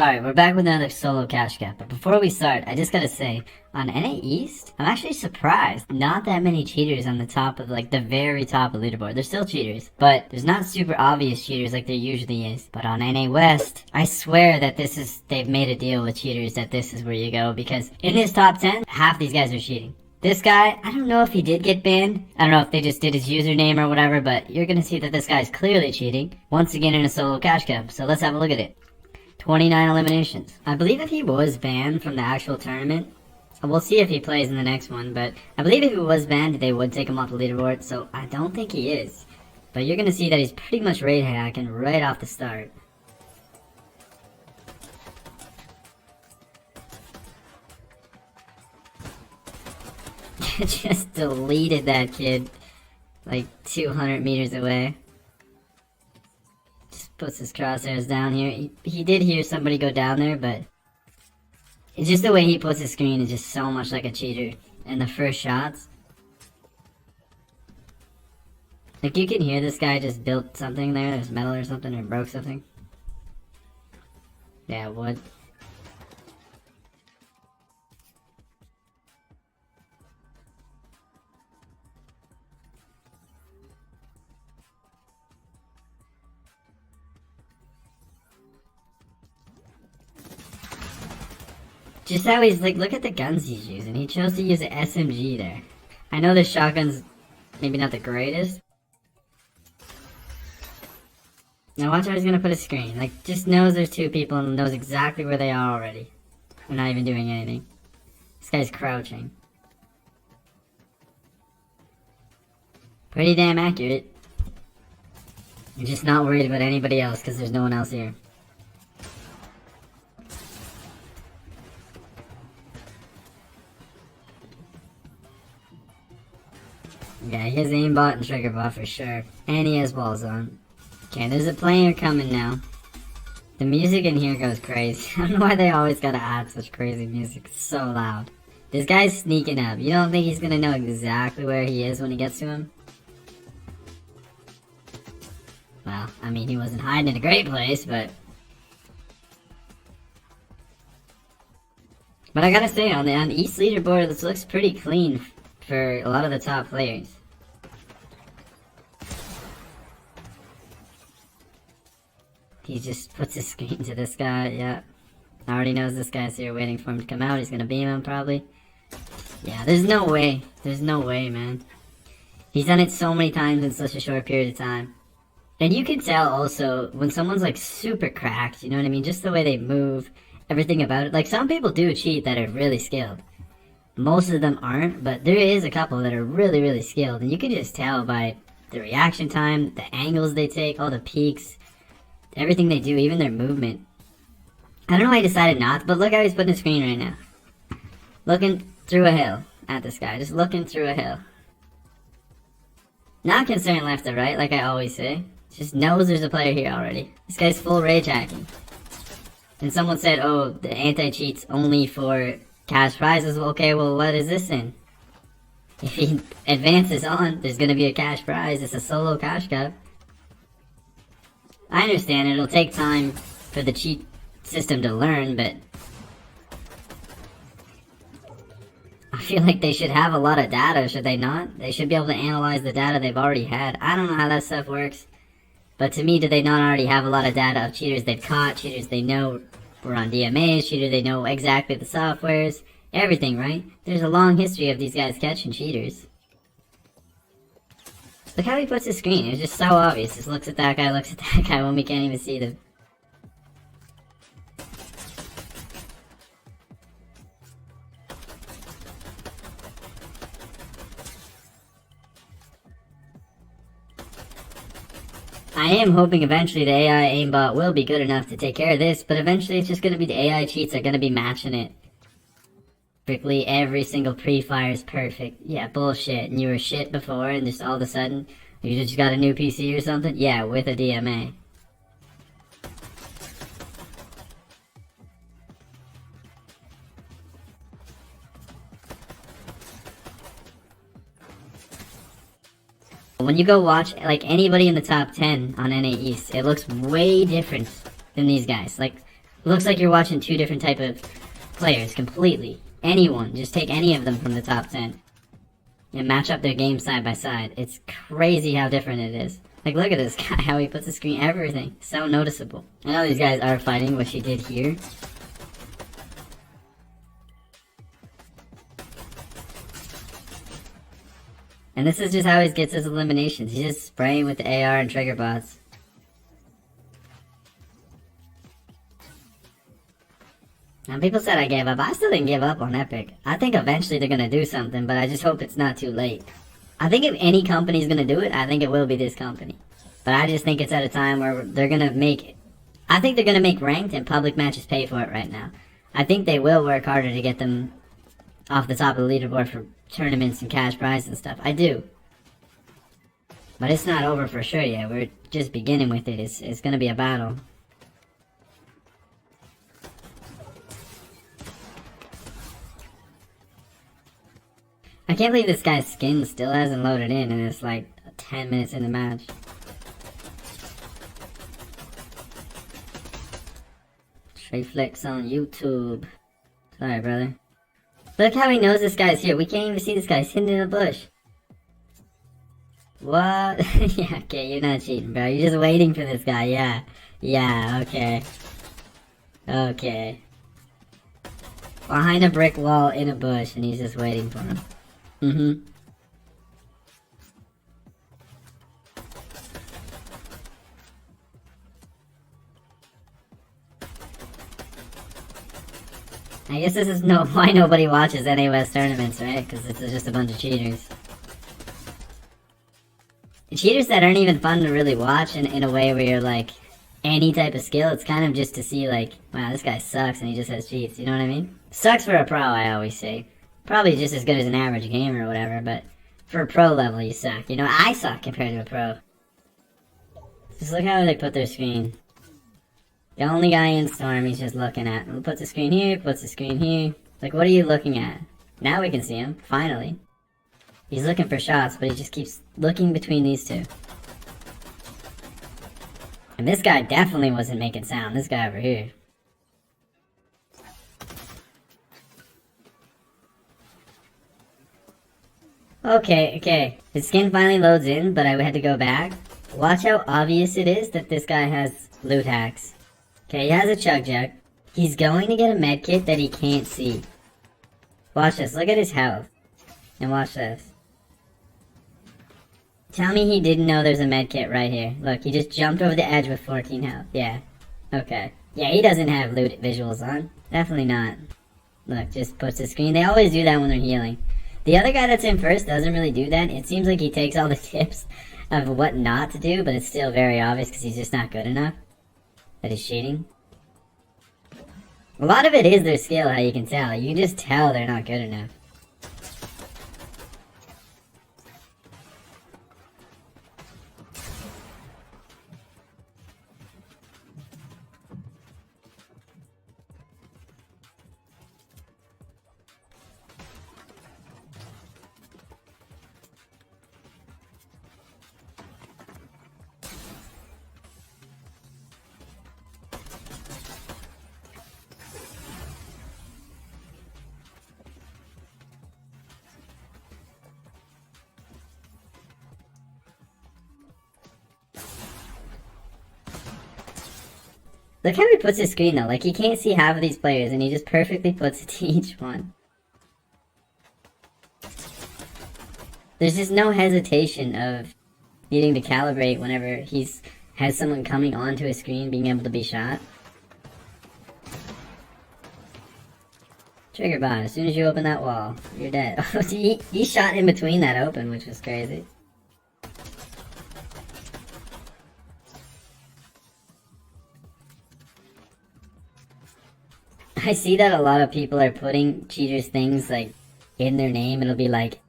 Alright, we're back with another solo cash cap, but before we start, I just gotta say, on NA East, I'm actually surprised. Not that many cheaters on the top of, like, the very top of leaderboard. There's still cheaters, but there's not super obvious cheaters like there usually is. But on NA West, I swear that they've made a deal with cheaters that this is where you go, because in this top 10, half these guys are cheating. This guy, I don't know if he did get banned. I don't know if they just did his username or whatever, but you're gonna see that this guy's clearly cheating. Once again in a solo cash cap, so let's have a look at it. 29 eliminations. I believe if he was banned from the actual tournament, we'll see if he plays in the next one, but I believe if he was banned, they would take him off the leaderboard, so I don't think he is. But you're gonna see that he's pretty much raid hacking right off the start. Just deleted that kid like 200 meters away. Just puts his crosshairs down here. He did hear somebody go down there, but it's just the way he puts his screen is just so much like a cheater. And the first shots, like you can hear this guy just built something there. There's metal or something, or broke something. Yeah, wood. Just how he's like, look at the guns he's using. He chose to use an SMG there. I know the shotgun's maybe not the greatest. Now watch how he's gonna put a screen. Like, just knows there's two people and knows exactly where they are already. We're not even doing anything. This guy's crouching. Pretty damn accurate. You're just not worried about anybody else because there's no one else here. Yeah, he has aimbot and trigger bot for sure. And he has balls on. Okay, there's a player coming now. The music in here goes crazy. I don't know why they always gotta add such crazy music. It's so loud. This guy's sneaking up. You don't think he's gonna know exactly where he is when he gets to him? Well, I mean, he wasn't hiding in a great place, but I gotta say, on the East leaderboard, this looks pretty clean for a lot of the top players. He just puts his screen to this guy, yeah. Already knows this guy's here waiting for him to come out. He's gonna beam him, probably. Yeah, there's no way. There's no way, man. He's done it so many times in such a short period of time. And you can tell also, when someone's like super cracked, you know what I mean? Just the way they move, everything about it. Like, some people do cheat that are really skilled. Most of them aren't, but there is a couple that are really, really skilled. And you can just tell by the reaction time, the angles they take, all the peaks, everything they do, even their movement. I don't know why he decided not, but look how he's putting the screen right now. Looking through a hill at this guy, just looking through a hill. Not concerned left or right, like I always say. Just knows there's a player here already. This guy's full rage hacking. And someone said, oh, the anti-cheat's only for cash prizes. Well, okay, well, what is this in? If he advances on, there's gonna be a cash prize. It's a solo cash cup. I understand it'll take time for the cheat system to learn, but I feel like they should have a lot of data, should they not? They should be able to analyze the data they've already had. I don't know how that stuff works, but to me, do they not already have a lot of data of cheaters they've caught, cheaters they know were on DMAs, cheaters they know exactly the softwares, everything, right? There's a long history of these guys catching cheaters. Look how he puts his screen. It's just so obvious. Just looks at that guy, looks at that guy when we can't even see them. I am hoping eventually the AI aimbot will be good enough to take care of this, but eventually it's just gonna be the AI cheats are gonna be matching it. Perfectly, every single pre-fire is perfect. Yeah, bullshit. And you were shit before, and just all of a sudden, you just got a new PC or something? Yeah, with a DMA. When you go watch, like, anybody in the top 10 on NA East, it looks way different than these guys. Like, looks like you're watching two different type of players completely. Anyone, just take any of them from the top 10 and match up their games side by side. It's crazy how different it is. Like, look at this guy, how he puts the screen, everything. So noticeable. I know these guys are fighting, what she did here. And this is just how he gets his eliminations. He's just spraying with the AR and trigger bots. And people said I gave up. I still didn't give up on Epic. I think eventually they're gonna do something, but I just hope it's not too late. I think if any company's gonna do it, I think it will be this company. But I just think it's at a time where they're gonna make... I think they're gonna make ranked and public matches pay for it right now. I think they will work harder to get them off the top of the leaderboard for tournaments and cash prizes and stuff. I do. But it's not over for sure yet. We're just beginning with it. It's gonna be a battle. I can't believe this guy's skin still hasn't loaded in and it's like 10 minutes in the match. Trey Flex on YouTube. Sorry, brother. Look how he knows this guy's here. We can't even see this guy. He's hidden in a bush. What? Yeah, okay, you're not cheating, bro. You're just waiting for this guy. Yeah. Yeah, okay. Okay. Behind a brick wall in a bush and he's just waiting for him. Mm-hmm. I guess this is why nobody watches NA tournaments, right? Because it's just a bunch of cheaters. Cheaters that aren't even fun to really watch in a way where you're like, any type of skill, it's kind of just to see like, wow, this guy sucks and he just has cheats, you know what I mean? Sucks for a pro, I always say. Probably just as good as an average gamer or whatever, but for a pro level, you suck. You know, I suck compared to a pro. Just look how they put their screen. The only guy in Storm he's just looking at. Puts the screen here, puts the screen here. Like, what are you looking at? Now we can see him, finally. He's looking for shots, but he just keeps looking between these two. And this guy definitely wasn't making sound, this guy over here. Okay. His skin finally loads in, but I had to go back. Watch how obvious it is that this guy has loot hacks. Okay, he has a chug jug. He's going to get a med kit that he can't see. Watch this, look at his health. And watch this. Tell me he didn't know there's a med kit right here. Look, he just jumped over the edge with 14 health. Yeah. Okay. Yeah, he doesn't have loot visuals on. Definitely not. Look, just puts the screen. They always do that when they're healing. The other guy that's in first doesn't really do that. It seems like he takes all the tips of what not to do, but it's still very obvious because he's just not good enough. That he's cheating. A lot of it is their skill, how you can tell. You can just tell they're not good enough. Look how he puts his screen though, like he can't see half of these players and he just perfectly puts it to each one. There's just no hesitation of needing to calibrate whenever has someone coming onto his screen being able to be shot. Trigger bot, as soon as you open that wall, you're dead. He shot in between that open, which was crazy. I see that a lot of people are putting cheaters things like in their name. It'll be like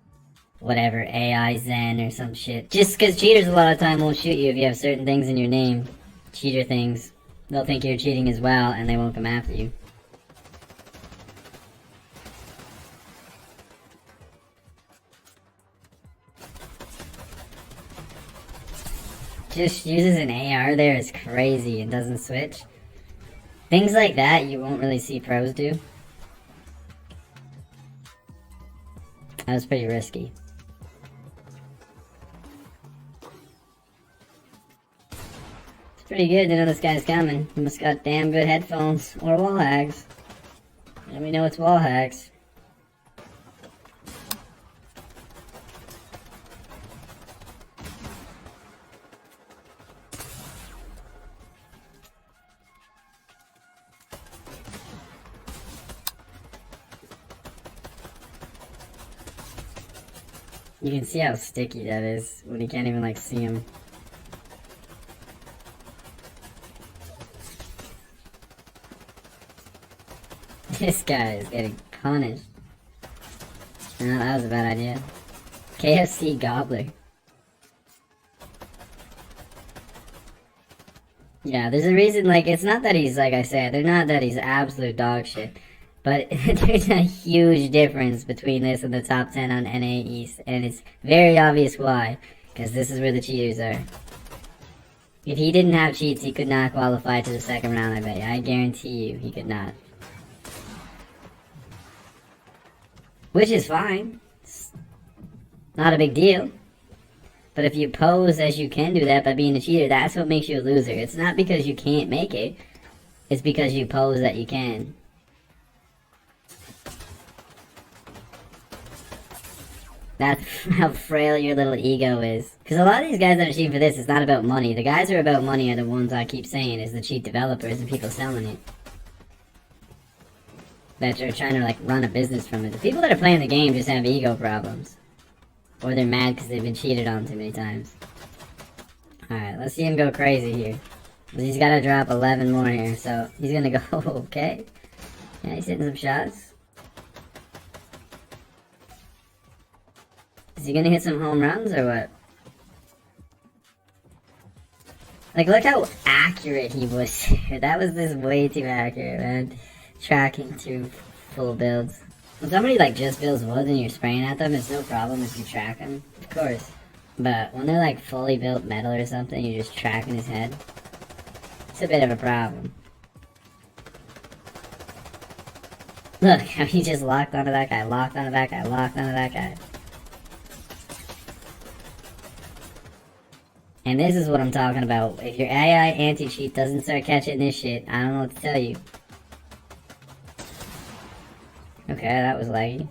whatever, AI Zen or some shit. Just because cheaters a lot of time won't shoot you if you have certain things in your name. Cheater things. They'll think you're cheating as well and they won't come after you. Just uses an AR there is crazy and doesn't switch. Things like that you won't really see pros do. That was pretty risky. It's pretty good to know this guy's coming. He must got damn good headphones or wall hacks. And we know it's wall hacks. You can see how sticky that is when you can't even like see him. This guy is getting punished. No, that was a bad idea. KFC Gobbler. Yeah, there's a reason, like, it's not that he's, like I said, they're not that he's absolute dog shit. But there's a huge difference between this and the top 10 on NA East, and it's very obvious why, because this is where the cheaters are. If he didn't have cheats, he could not qualify to the second round, I bet you. I guarantee you, he could not. Which is fine. It's not a big deal. But if you pose as you can do that by being a cheater, that's what makes you a loser. It's not because you can't make it, it's because you pose that you can. That's how frail your little ego is. Because a lot of these guys that are cheating for this, it's not about money. The guys who are about money are the ones I keep saying is the cheat developers and people selling it. That are trying to like run a business from it. The people that are playing the game just have ego problems. Or they're mad because they've been cheated on too many times. Alright, let's see him go crazy here. He's got to drop 11 more here, so he's going to go, okay. Yeah, he's hitting some shots. Is he gonna hit some home runs or what? Like, look how accurate he was. That was just way too accurate, man. Tracking through full builds. When somebody like just builds wood and you're spraying at them, it's no problem if you track them, of course. But when they're like fully built metal or something, you're just tracking his head. It's a bit of a problem. Look how he just locked onto that guy, locked onto that guy, locked onto that guy. And this is what I'm talking about. If your AI anti-cheat doesn't start catching this shit, I don't know what to tell you. Okay, that was laggy.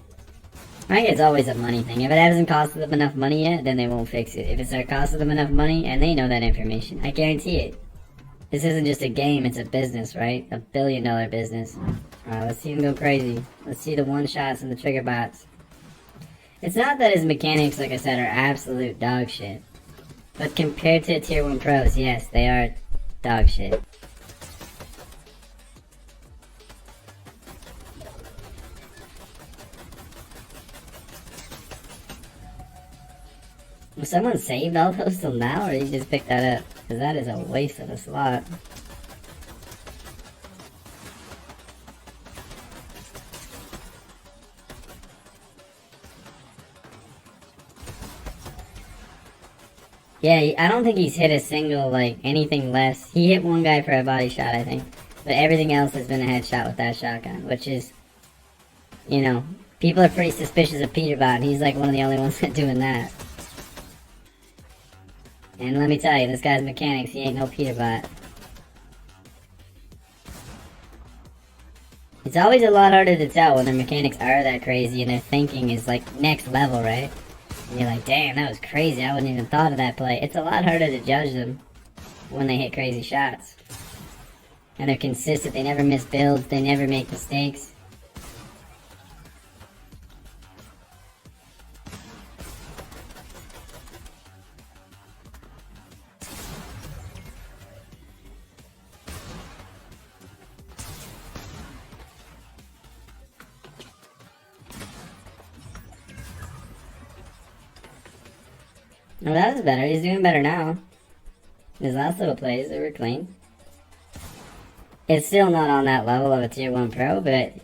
I think it's always a money thing. If it hasn't costed them enough money yet, then they won't fix it. If it starts costing them enough money, and they know that information, I guarantee it. This isn't just a game, it's a business, right? A billion-dollar business. Alright, let's see him go crazy. Let's see the one-shots and the trigger bots. It's not that his mechanics, like I said, are absolute dog shit. But compared to tier 1 pros, yes, they are dog shit. Was someone saved all those till now, or did you just pick that up? Because that is a waste of a slot. Yeah, I don't think he's hit a single, like, anything less. He hit one guy for a body shot, I think. But everything else has been a headshot with that shotgun, which is, you know, people are pretty suspicious of Peterbot, and he's like one of the only ones doing that. And let me tell you, this guy's mechanics, he ain't no Peterbot. It's always a lot harder to tell when their mechanics are that crazy and their thinking is like next level, right? And you're like, damn, that was crazy, I wouldn't even thought of that play. It's a lot harder to judge them when they hit crazy shots. And they're consistent, they never miss builds, they never make mistakes. Well, that was better. He's doing better now. His last little plays, they were clean. It's still not on that level of a tier 1 pro, but a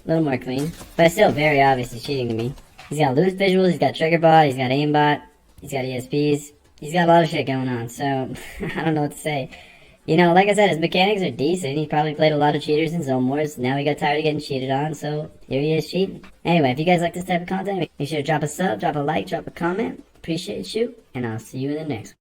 little more clean. But it's still very obvious he's cheating to me. He's got loose visuals, he's got trigger bot, he's got aimbot, he's got ESPs. He's got a lot of shit going on, so I don't know what to say. You know, like I said, his mechanics are decent. He probably played a lot of cheaters in Zone Wars. Now he got tired of getting cheated on, so here he is cheating. Anyway, if you guys like this type of content, make sure to drop a sub, drop a like, drop a comment. Appreciate you, and I'll see you in the next one.